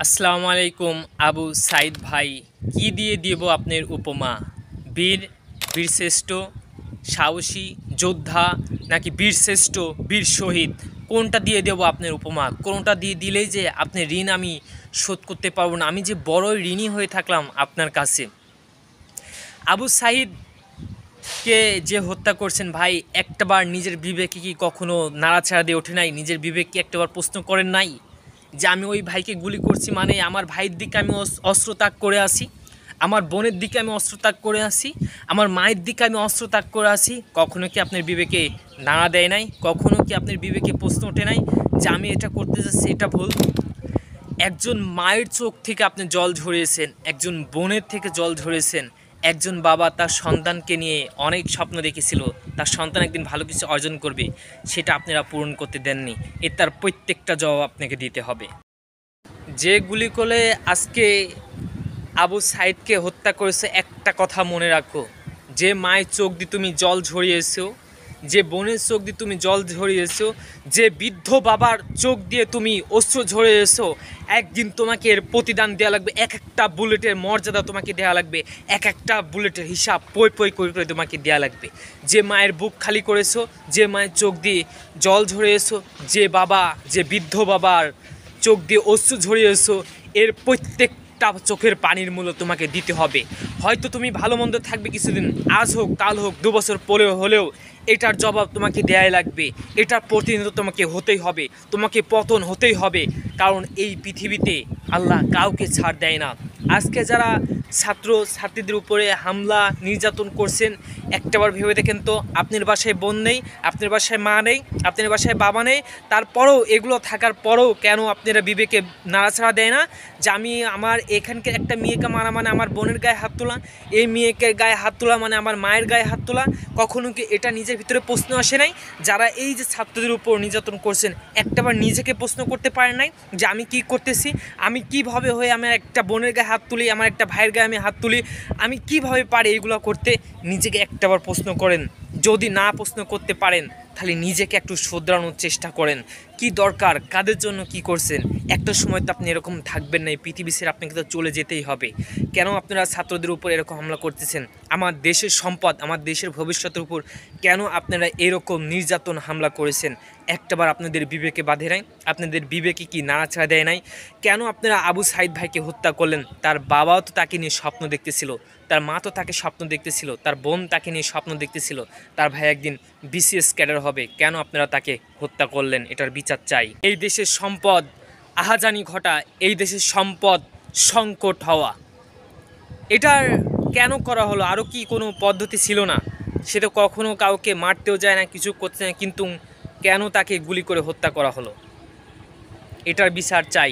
আসসালামু আলাইকুম আবু সাইদ ভাই। কি দিয়ে দিব আপনার উপমা? বীর, বীরশ্রেষ্ঠ, সাহসী যোদ্ধা, নাকি বীরশ্রেষ্ঠ, বীর শহীদ? কোনটা দিয়ে দেবো আপনার উপমা? কোনটা দিয়ে দিলেই যে আপনার ঋণ আমি শোধ করতে পারবো না? আমি যে বড় ঋণী হয়ে থাকলাম আপনার কাছে। আবু সাইদকে যে হত্যা করছেন ভাই, একটাবার নিজের বিবেকে কি কখনো নাড়াচাড়া দিয়ে ওঠে নাই? নিজের বিবেক কি একটাবার প্রশ্ন করেন নাই যে আমি ওই ভাইকে গুলি করছি মানে আমার ভাইয়ের দিকে আমি অস্ত্র তাক করে আসি, আমার বোনের দিকে আমি অস্ত্র তাক করে আসি, আমার মায়ের দিকে আমি অস্ত্র তাক করে আসি? কখনো কি আপনার বিবেকে নাড়া দেয় নাই? কখনো কি আপনার বিবেকে প্রশ্ন ওঠে নাই যে আমি এটা করতে যাচ্ছি, এটা ভুল? একজন মায়ের চোখ থেকে আপনি জল ঝরিয়েছেন, একজন বোনের থেকে জল ঝরিয়েছেন। একজন বাবা তার সন্তানকে নিয়ে অনেক স্বপ্ন দেখেছিল, তার সন্তান একদিন ভালো কিছু অর্জন করবে, সেটা আপনারা পূরণ করতে দেননি। তার প্রত্যেকটা জবাব আপনাকে দিতে হবে। যে গুলি করে আজকে আবু সাইদকে হত্যা করেছে, একটা কথা মনে রাখো, যে মায়ের চোখ দিয়ে তুমি জল ঝরিয়েছো, যে বোনের চোখ দিয়ে তুমি জল ঝরিয়েছো, যে বৃদ্ধ বাবার চোখ দিয়ে তুমি অস্ত্র ঝরিয়েছো, একদিন তোমাকে এর প্রতিদান দেওয়া লাগবে। এক একটা বুলেটের মর্যাদা তোমাকে দেওয়া লাগবে, এক একটা বুলেটের হিসাব পই পই করে তোমাকে দেওয়া লাগবে। যে মায়ের বুক খালি করেছো, যে মায়ের চোখ দিয়ে জল ঝরিয়েছো, যে বাবা, যে বৃদ্ধ বাবার চোখ দিয়ে অশ্রু ঝরিয়েছো, এর প্রত্যেকটা চোখের পানির মূল্য তোমাকে দিতে হবে। হয়তো তুমি ভালো মন্দ থাকবে কিছুদিন, আজ হোক কাল হোক 2 বছর পরে হলেও এটার জবাব তোমাকে দেয়াই লাগবে। এটার প্রতিনিধিত্ব তোমাকে হতেই হবে, তোমাকে পতন হতেই হবে। কারণ এই পৃথিবীতে আল্লাহ কাউকে ছাড় দেয় না। আজকে যারা ছাত্র ছাত্রীদের উপরে হামলা নির্যাতন করছেন, একটাবার ভেবে দেখেন তো, আপনার বাসায় বোন নেই, আপনার বাসায় মা নেই, আপনার বাসায় বাবা নেই, তারপরেও এগুলো থাকার পরেও কেন আপনারা বিবেকে নাড়াছাড়া দেয় না যে আমি আমার এখানকার একটা মেয়েকে মারা মানে আমার বোনের গায়ে হাত তোলা, এই মেয়েকে গায়ে হাত তোলা মানে আমার মায়ের গায়ে হাত তোলা? কখনো কি এটা নিজের ভিতরে প্রশ্ন আসে নাই? যারা এই যে ছাত্রদের উপর নির্যাতন করছেন, একটাবার নিজেকে প্রশ্ন করতে পারেন নাই যে আমি কি করতেছি? আমি কিভাবে হয়ে আমার একটা বোনের গায়ে হাত তুলি, আমার একটা ভাইয়ের গায়ে আমি হাত তুলি? আমি কিভাবে পারি এইগুলো করতে? নিজেকে একটাবার প্রশ্ন করেন। যদি না প্রশ্ন করতে পারেন, তাহলে নিজেকে একটু শোধরানোর চেষ্টা করেন। কি দরকার, কাদের জন্য কি করছেন? একটা সময় তো আপনি এরকম থাকবেন না, এই পৃথিবী ছেড়ে আপনাকে তো চলে যেতেই হবে। কেন আপনারা ছাত্রদের উপর এরকম হামলা করতেছেন? আমার দেশের সম্পদ, আমার দেশের ভবিষ্যতের উপর কেন আপনারা এরকম নির্যাতন হামলা করেছেন? একটাবার আপনাদের বিবেকে বাঁধে নাই? আপনাদের বিবেকে কি নাড়াচাড়া দেয় নাই? কেন আপনারা আবু সাইদ ভাইকে হত্যা করলেন? তার বাবাও তো তাকে নিয়ে স্বপ্ন দেখতেছিল, তার মা তো তাকে স্বপ্ন দেখতেছিল, তার বোন তাকে নিয়ে স্বপ্ন দেখতেছিল, তার ভাই একদিন বিসিএস ক্যাডার হবে। কেন আপনারা তাকে হত্যা করলেন? এটার বিচার চাই। এই দেশের সম্পদ আহাজানি ঘটা, এই দেশের সম্পদ সংকট হওয়া, এটার কেন করা হলো? আরও কি কোনো পদ্ধতি ছিল না? সে তো কখনো কাউকে মারতেও যায় না, কিছু করতে না, কিন্তু কেন তাকে গুলি করে হত্যা করা হলো? এটার বিচার চাই।